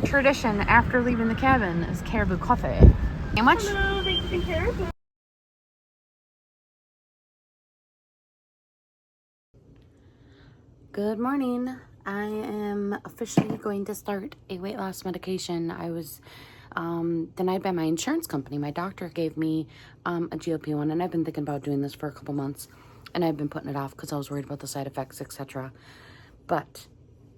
Tradition after leaving the cabin is caribou coffee. How much? Hello, thank you for caribou. Good morning. I am officially going to start a weight loss medication. I was denied by my insurance company. My doctor gave me a GLP-1, and I've been thinking about doing this for a couple months, and I've been putting it off because I was worried about the side effects, etc. But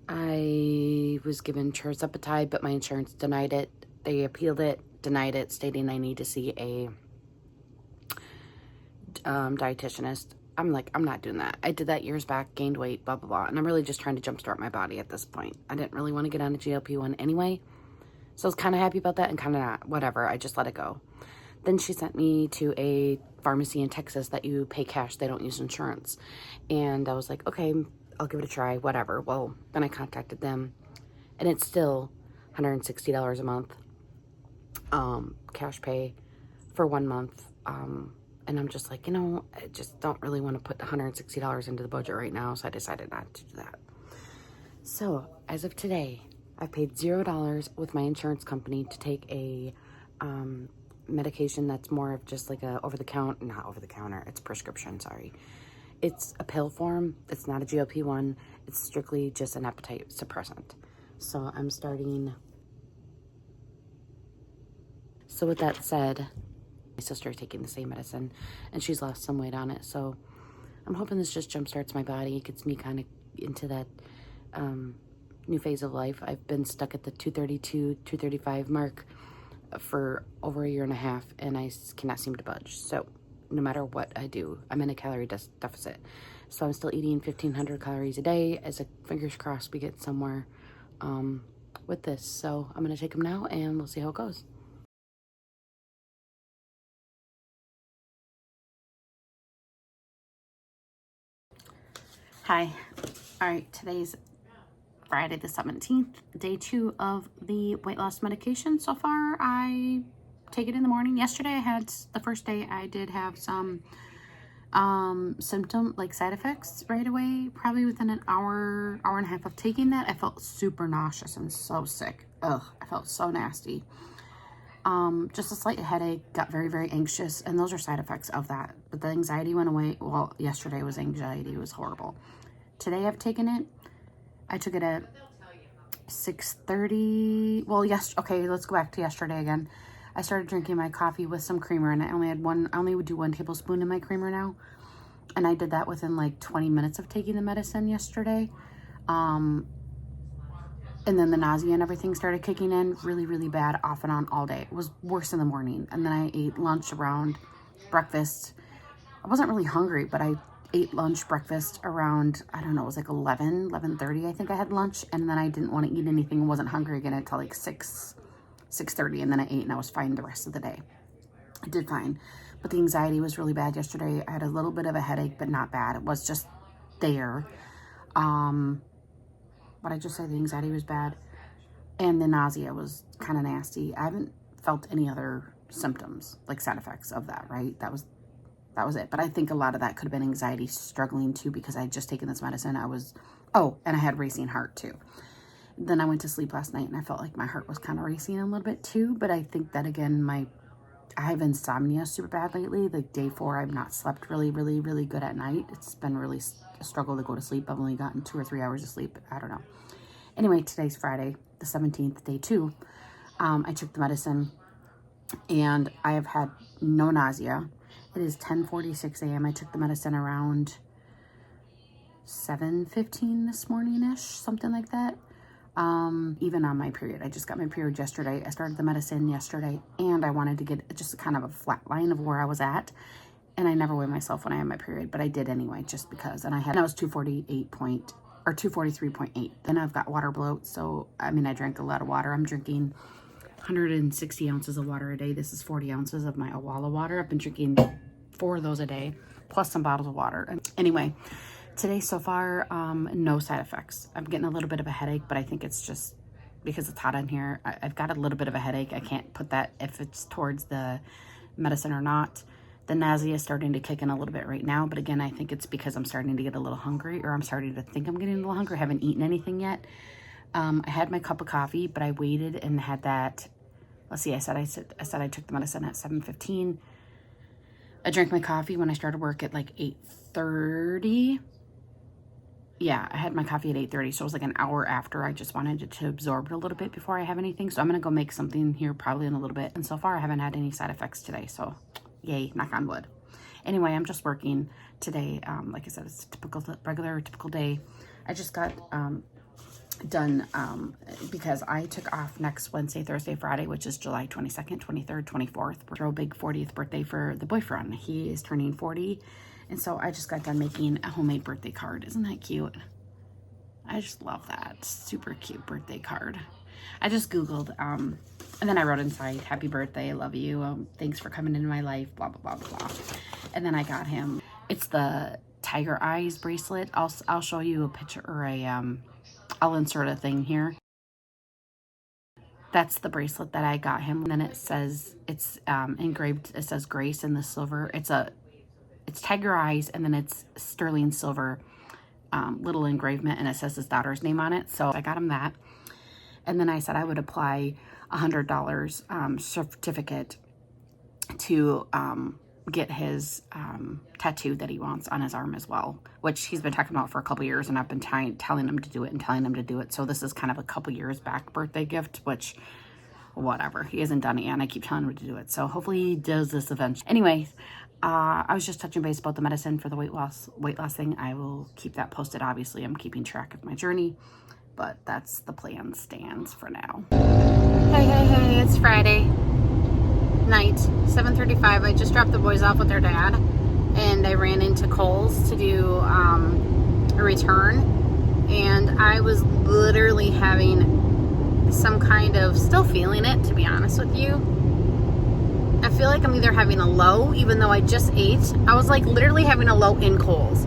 I was given tirzepatide, but my insurance denied it. They appealed it, denied it, stating I need to see a dietitianist. I'm like, I'm not doing that. I did that years back, gained weight, blah, blah, blah. And I'm really just trying to jumpstart my body at this point. I didn't really want to get on a GLP-1 anyway. So I was kind of happy about that and kind of not. Whatever. I just let it go. Then she sent me to a pharmacy in Texas that you pay cash. They don't use insurance. And I was like, okay, I'll give it a try. Whatever. Well, then I contacted them. And it's still $160 a month. Cash pay for 1 month. And I'm just like, I just don't really want to put $160 into the budget right now, so I decided not to do that. So, as of today, I've paid $0 with my insurance company to take a medication that's more of just like not over the counter, it's prescription, sorry. It's a pill form, it's not a GLP-1, it's strictly just an appetite suppressant. So, I'm starting. So, with that said, my sister is taking the same medicine, and she's lost some weight on it. So I'm hoping this just jumpstarts my body. It gets me kind of into that new phase of life. I've been stuck at the 232, 235 mark for over a year and a half, and I cannot seem to budge. So no matter what I do, I'm in a calorie deficit. So I'm still eating 1,500 calories a day. Fingers crossed we get somewhere with this. So I'm going to take them now, and we'll see how it goes. Hi. All right, today's Friday the 17th, day 2 of the weight loss medication. So far, I take it in the morning. Yesterday, I had the first day, I did have some side effects right away. Probably within an hour and a half of taking that, I felt super nauseous and so sick. Ugh, I felt so nasty. Just a slight headache, got very, very anxious, and those are side effects of that. But the anxiety went away. Well, yesterday was anxiety. It was horrible. Today I've taken it. I took it at 6:30. Well, okay, let's go back to yesterday again. I started drinking my coffee with some creamer, and I only would do 1 tablespoon in my creamer now. And I did that within like 20 minutes of taking the medicine yesterday. And then the nausea and everything started kicking in really, really bad, off and on all day. It was worse in the morning. And then I ate lunch around breakfast. I wasn't really hungry, but I ate lunch, breakfast around, I don't know, it was like 11:30, I think I had lunch. And then I didn't want to eat anything and wasn't hungry again until like 6:30. And then I ate and I was fine the rest of the day. I did fine. But the anxiety was really bad yesterday. I had a little bit of a headache, but not bad. It was just there. But I just said the anxiety was bad, and the nausea was kind of nasty. I haven't felt any other symptoms, like side effects of that, right? That was it. But I think a lot of that could have been anxiety struggling too, because I had just taken this medicine. And I had racing heart too. Then I went to sleep last night, and I felt like my heart was kind of racing a little bit too. But I think that, again, I have insomnia super bad lately. Like day 4, I've not slept really, really, really good at night. It's been really a struggle to go to sleep. I've only gotten 2 or 3 hours of sleep. I don't know. Anyway, today's Friday, the 17th, day 2. I took the medicine, and I have had no nausea. It is 10:46 a.m. I took the medicine around 7:15 this morning-ish, something like that. Even on my period. I just got my period yesterday. I started the medicine yesterday, and I wanted to get just kind of a flat line of where I was at. And I never weigh myself when I have my period, but I did anyway, just because. And I was 243.8. Then I've got water bloat. So, I drank a lot of water. I'm drinking 160 ounces of water a day. This is 40 ounces of my Awala water. I've been drinking 4 of those a day, plus some bottles of water. Anyway, today so far, no side effects. I'm getting a little bit of a headache, but I think it's just because it's hot in here. I've got a little bit of a headache. I can't put that if it's towards the medicine or not. The nausea is starting to kick in a little bit right now, but again, I think it's because I'm starting to get a little hungry, or I'm starting to think I'm getting a little hungry. I haven't eaten anything yet, I had my cup of coffee, but I waited and had that. Let's see, I said I took the medicine at 7:15. I drank my coffee when I started work at like 8:30. Yeah, I had my coffee at 8:30, so it was like an hour after. I just wanted it to absorb it a little bit before I have anything. So I'm going to go make something here probably in a little bit. And so far, I haven't had any side effects today. So yay, knock on wood. Anyway, I'm just working today. Like I said, it's a typical day. I just got done because I took off next Wednesday, Thursday, Friday, which is July 22nd, 23rd, 24th. We're throw a big 40th birthday for the boyfriend. He is turning 40. And so I just got done making a homemade birthday card. Isn't that cute? I just love that. Super cute birthday card. I just Googled, and then I wrote inside, happy birthday, I love you, thanks for coming into my life, blah, blah, blah, blah, blah. And then I got him, it's the tiger eyes bracelet. I'll show you a picture, or I'll insert a thing here. That's the bracelet that I got him. And then it says, it's engraved, it says Grace in the silver. It's tiger eyes, and then it's sterling silver little engravement, and it says his daughter's name on it. So I got him that. And then I said I would apply $100 certificate to get his tattoo that he wants on his arm as well, which he's been talking about for a couple years, and I've been telling him to do it. So this is kind of a couple years back birthday gift, which whatever, he hasn't done it yet, and I keep telling him to do it. So hopefully he does this eventually. Anyways, I was just touching base about the medicine for the weight loss thing. I will keep that posted. Obviously, I'm keeping track of my journey, but that's the plan stands for now. Hey, it's Friday night, 7:35. I just dropped the boys off with their dad, and I ran into Kohl's to do a return, and I was literally having some kind of, still feeling it, to be honest with you. I feel like I'm either having a low, even though I just ate. I was like literally having a low in Kohl's.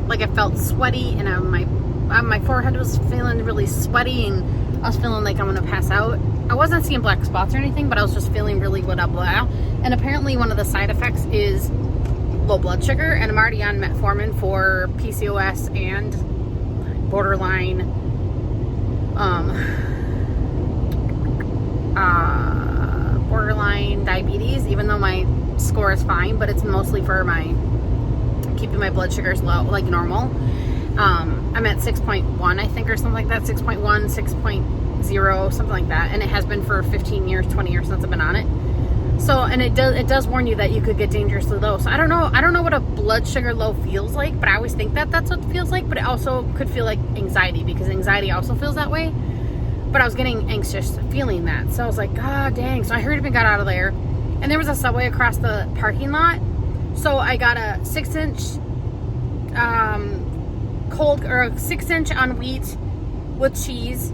Like I felt sweaty, and my forehead was feeling really sweaty, and I was feeling like I'm gonna pass out. I wasn't seeing black spots or anything, but I was just feeling really blah, blah. And apparently one of the side effects is low blood sugar, and I'm already on metformin for PCOS and borderline diabetes, even though my score is fine, but it's mostly for keeping my blood sugars low, like normal. I'm at 6.1, I think, or something like that, 6.1, 6.0, something like that, and it has been for 15 years, 20 years since I've been on it. So, and it does warn you that you could get dangerously low. So I don't know what a blood sugar low feels like, but I always think that that's what it feels like, but it also could feel like anxiety, because anxiety also feels that way. But I was getting anxious feeling that. So I was like, God dang. So I hurried up and got out of there. And there was a Subway across the parking lot. So I got a 6-inch cold, or a 6-inch on wheat with cheese.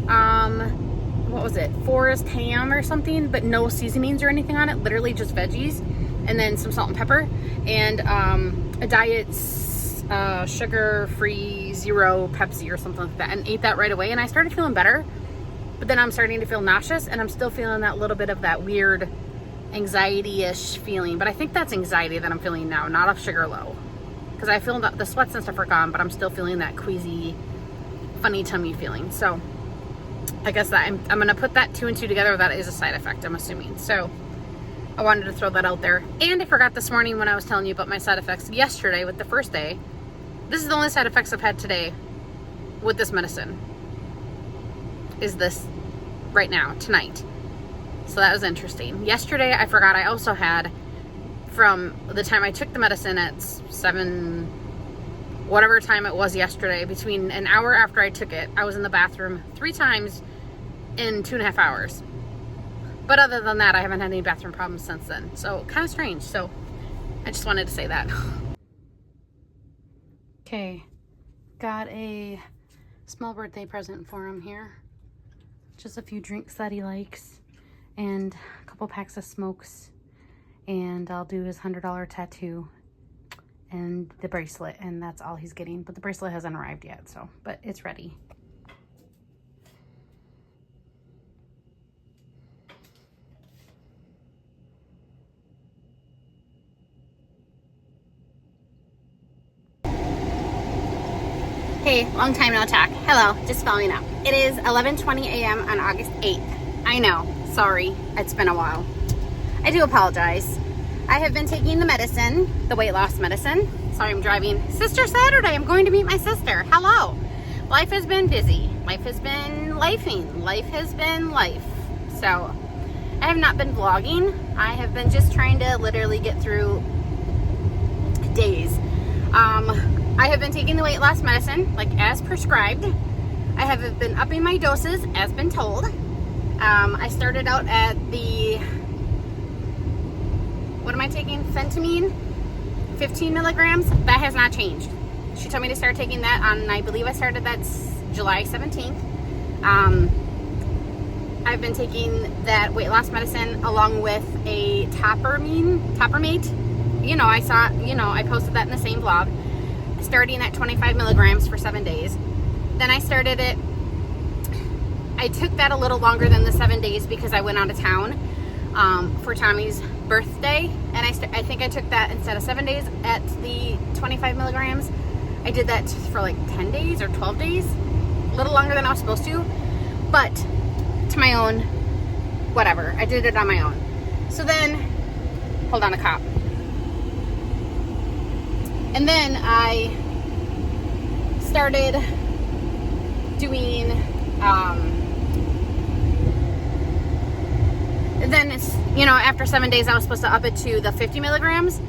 What was it? Forest ham or something, but no seasonings or anything on it. Literally just veggies. And then some salt and pepper. And a diet sugar-free zero Pepsi or something like that. And ate that right away. And I started feeling better. But then I'm starting to feel nauseous, and I'm still feeling that little bit of that weird anxiety-ish feeling. But I think that's anxiety that I'm feeling now, not a sugar low. Because I feel that the sweats and stuff are gone, but I'm still feeling that queasy, funny tummy feeling. So I guess that I'm going to put that 2 and 2 together. That is a side effect, I'm assuming. So I wanted to throw that out there. And I forgot this morning when I was telling you about my side effects yesterday with the first day. This is the only side effects I've had today with this medicine. Is this right now, tonight. So that was interesting. Yesterday, I forgot I also had, from the time I took the medicine at 7, whatever time it was yesterday, between an hour after I took it, I was in the bathroom 3 times in 2.5 hours. But other than that, I haven't had any bathroom problems since then. So kind of strange. So I just wanted to say that. Okay, got a small birthday present for him here. Just a few drinks that he likes, and a couple packs of smokes, and I'll do his $100 tattoo and the bracelet, and that's all he's getting. But the bracelet hasn't arrived yet, so, but it's ready. Hey, long time no talk. Hello, just following up. It is 11:20 a.m. on August 8th. I know, sorry, it's been a while. I do apologize. I have been taking the medicine, the weight loss medicine. Sorry, I'm driving. Sister Saturday, I'm going to meet my sister. Hello. Life has been busy. Life has been lifing. Life has been life. So, I have not been vlogging. I have been just trying to literally get through days. I have been taking the weight loss medicine, like as prescribed. I have been upping my doses, as been told. I started out at the, what am I taking? Phentamine, 15 milligrams. That has not changed. She told me to start taking that on, I believe I started that July 17th. I've been taking that weight loss medicine along with a Toppermate. You know, I posted that in the same vlog. Starting at 25 milligrams for 7 days. Then I started it. I took that a little longer than the 7 days because I went out of town for Tommy's birthday, and I think I took that instead of 7 days at the 25 milligrams. I did that for like 10 days or 12 days, a little longer than I was supposed to, but to my own, whatever. I did it on my own. So then, hold on, a cop. And then I started doing, then it's, you know, after 7 days I was supposed to up it to the 50 milligrams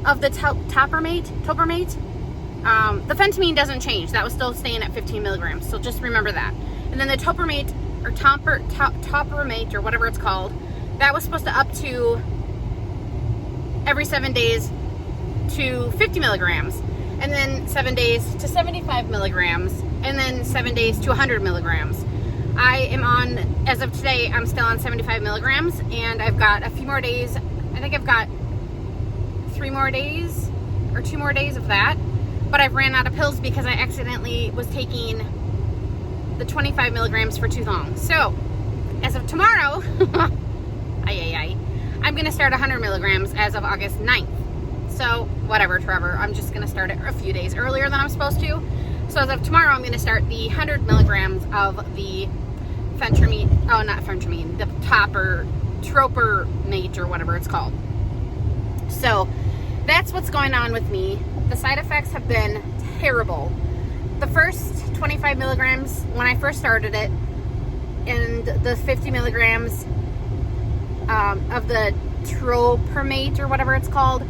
of the Toppermate. The phentamine doesn't change. That was still staying at 15 milligrams. So just remember that. And then the Toppermate or Toppermate or whatever it's called, that was supposed to up to every 7 days to 50 milligrams, and then 7 days to 75 milligrams, and then 7 days to 100 milligrams. I am on, as of today, I'm still on 75 milligrams, and I've got a few more days. I think I've got 3 more days or 2 more days of that, but I've ran out of pills because I accidentally was taking the 25 milligrams for too long. So, as of tomorrow, I'm gonna start 100 milligrams as of August 9th. So, whatever, Trevor. I'm just going to start it a few days earlier than I'm supposed to. So, as of tomorrow, I'm going to start the 100 milligrams of the phentamine. Oh, not phentamine. The Toppermate or whatever it's called. So, that's what's going on with me. The side effects have been terrible. The first 25 milligrams, when I first started it, and the 50 milligrams of the Toppermate or whatever it's called,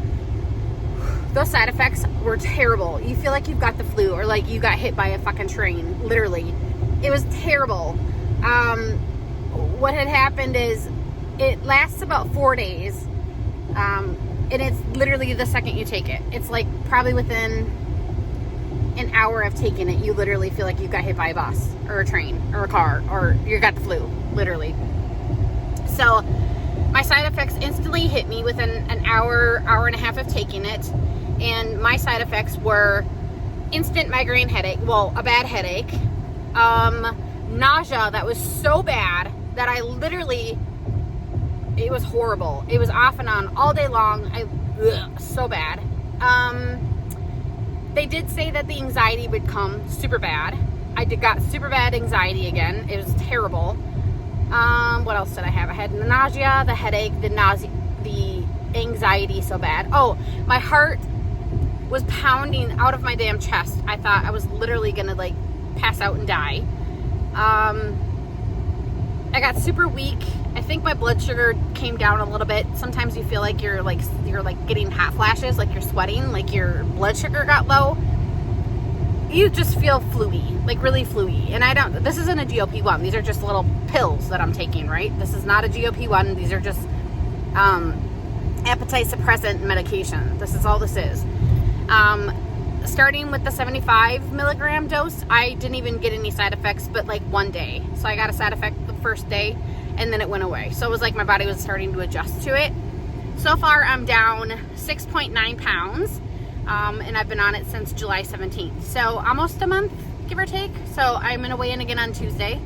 those side effects were terrible. You feel like you've got the flu or like you got hit by a fucking train, literally. It was terrible. What had happened is it lasts about 4 days, and it's literally the second you take it. It's like probably within an hour of taking it, you literally feel like you got hit by a bus or a train or a car or you got the flu, literally. So my side effects instantly hit me within an hour and a half of taking it. And my side effects were instant migraine headache, well, a bad headache, nausea that was so bad that I literally, it was horrible. It was off and on all day long. So bad. They did say that the anxiety would come super bad. I got super bad anxiety again. It was terrible. What else did I have? I had the nausea, the headache, the anxiety so bad. Oh, my heart was pounding out of my damn chest. I thought I was literally gonna like pass out and die. I got super weak. I think my blood sugar came down a little bit. Sometimes you feel like you're getting hot flashes, like you're sweating, like your blood sugar got low. You just feel fluey, like really fluey. And this isn't a GLP-1. These are just little pills that I'm taking, right? This is not a GLP-1. These are just appetite suppressant medication. This is all this is. Starting with the 75 milligram dose, I didn't even get any side effects, but like 1 day. So I got a side effect the first day, and then it went away. So it was like my body was starting to adjust to it. So far, I'm down 6.9 pounds, and I've been on it since July 17th. So almost a month, give or take. So I'm gonna weigh in again on Tuesday,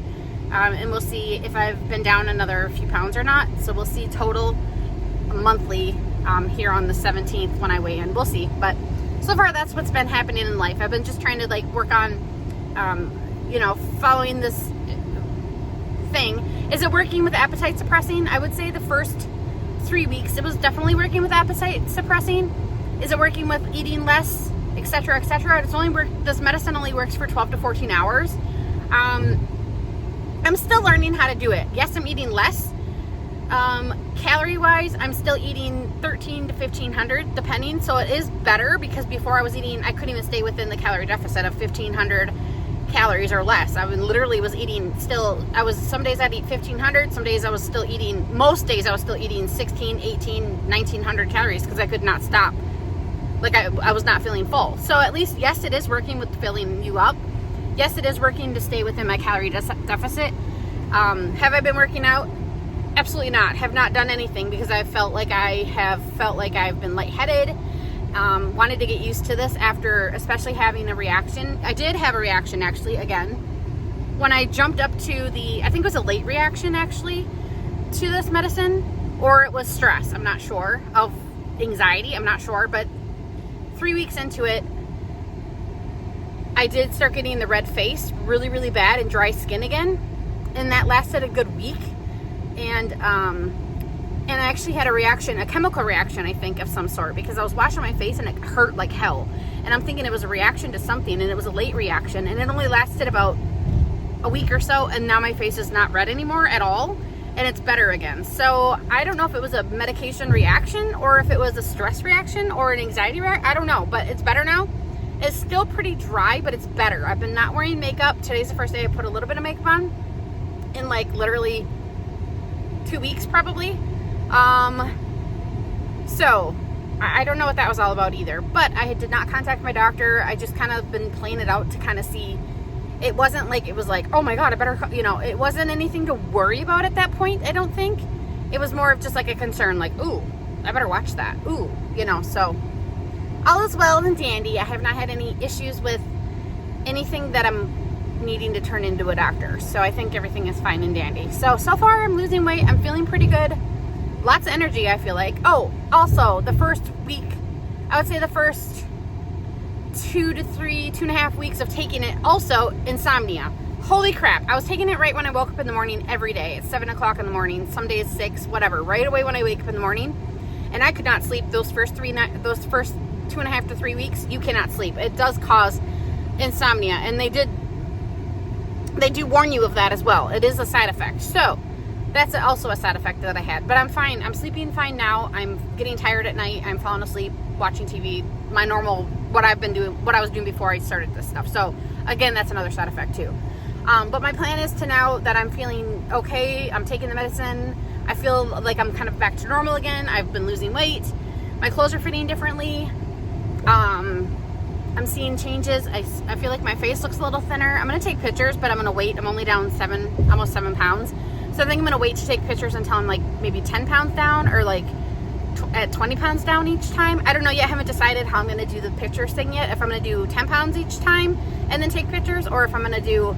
and we'll see if I've been down another few pounds or not. So we'll see total monthly here on the 17th when I weigh in. We'll see, but so far that's what's been happening in life. I've been just trying to like work on following this thing. Is it working with appetite suppressing? I would say the first 3 weeks it was definitely working with appetite suppressing. Is it working with eating less, etc., etc.? This medicine only works for 12 to 14 hours. I'm still learning how to do it. Yes, I'm eating less. Calorie wise, I'm still eating 13 to 1500 depending, so it is better, because before I couldn't even stay within the calorie deficit of 1500 calories or less. I literally was eating some days I'd eat 1500, most days I was still eating 16, 18, 1900 calories, because I could not stop. Like I was not feeling full. So at least, yes, it is working with filling you up. Yes, it is working to stay within my calorie deficit. Have I been working out? Absolutely not. Have not done anything, because I've felt like I've been lightheaded. Wanted to get used to this after especially having a reaction. I did have a reaction actually again when I jumped up to I think it was a late reaction actually to this medicine, or it was stress. I'm not sure, of anxiety. I'm not sure, but 3 weeks into it, I did start getting the red face really, really bad and dry skin again. And that lasted a good week. And I actually had a chemical reaction, I think, of some sort, because I was washing my face and it hurt like hell. And I'm thinking it was a reaction to something, and it was a late reaction. And it only lasted about a week or so, and now my face is not red anymore at all. And it's better again. So I don't know if it was a medication reaction, or if it was a stress reaction, or an anxiety reaction. I don't know, but it's better now. It's still pretty dry, but it's better. I've been not wearing makeup. Today's the first day I put a little bit of makeup on in like literally 2 weeks probably. So I don't know what that was all about either, but I did not contact my doctor. I just kind of been playing it out to kind of see. It wasn't like, it was like, oh my God, I better, it wasn't anything to worry about at that point, I don't think. It was more of just like a concern, like, ooh, I better watch that. Ooh, so all is well and dandy. I have not had any issues with anything that I'm needing to turn into a doctor. So I think everything is fine and dandy. So far I'm losing weight. I'm feeling pretty good. Lots of energy, I feel like. Oh, also the first week, I would say the first 2.5 weeks of taking it, also insomnia. Holy crap. I was taking it right when I woke up in the morning every day at 7 o'clock in the morning, some days 6, whatever, right away when I wake up in the morning. And I could not sleep those first 2.5 to 3 weeks. You cannot sleep. It does cause insomnia, and they do warn you of that as well. It is a side effect. So that's also a side effect that I had, but I'm fine. I'm sleeping fine now. I'm getting tired at night. I'm falling asleep watching TV, my normal, what I was doing before I started this stuff. So again, that's another side effect too. But my plan is to, now that I'm feeling okay, I'm taking the medicine, I feel like I'm kind of back to normal again. I've been losing weight. My clothes are fitting differently. I'm seeing changes. I feel like my face looks a little thinner. I'm going to take pictures, but I'm going to wait. I'm only down almost 7 pounds. So I think I'm going to wait to take pictures until I'm like maybe 10 pounds down, or like at 20 pounds down each time. I don't know yet. I haven't decided how I'm going to do the pictures thing yet. If I'm going to do 10 pounds each time and then take pictures, or if I'm going to do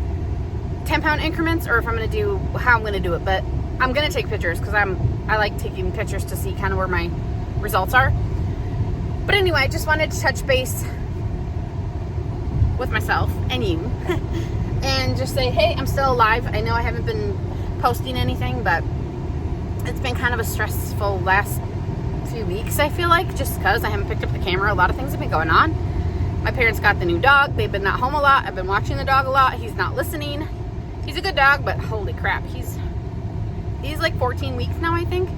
10-pound increments, or if I'm going to do how I'm going to do it. But I'm going to take pictures because I like taking pictures to see kind of where my results are. But anyway, I just wanted to touch base with myself and you and just say, hey, I'm still alive. I know I haven't been posting anything, but it's been kind of a stressful last few weeks, I feel like, just because I haven't picked up the camera. A lot of things have been going on. My parents got the new dog. They've been not home a lot. I've been watching the dog a lot. He's not listening. He's a good dog, but holy crap, he's like 14 weeks now, I think.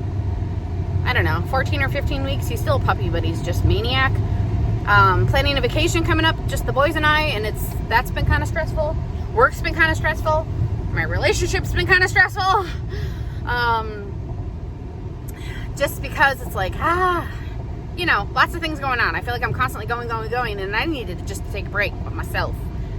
I don't know, 14 or 15 weeks. He's still a puppy, but he's just maniac. Planning a vacation coming up, just the boys and I, and that's been kind of stressful. Work's been kind of stressful. My relationship's been kind of stressful. Just because it's like, lots of things going on. I feel like I'm constantly going, and I needed to just take a break by myself.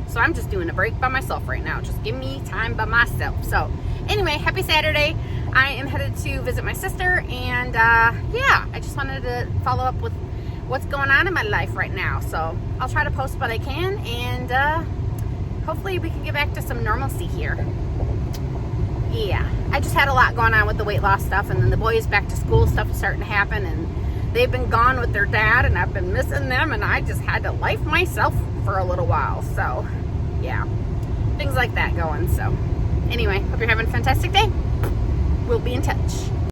So I'm just doing a break by myself right now. Just give me time by myself. So anyway, happy Saturday. I am headed to visit my sister, and I just wanted to follow up with what's going on in my life right now. So I'll try to post what I can, and hopefully we can get back to some normalcy here. Yeah, I just had a lot going on with the weight loss stuff, and then the boys' back to school stuff is starting to happen, and they've been gone with their dad, and I've been missing them, and I just had to life myself for a little while. So yeah. things like that going. So anyway, hope you're having a fantastic day. We'll be in touch.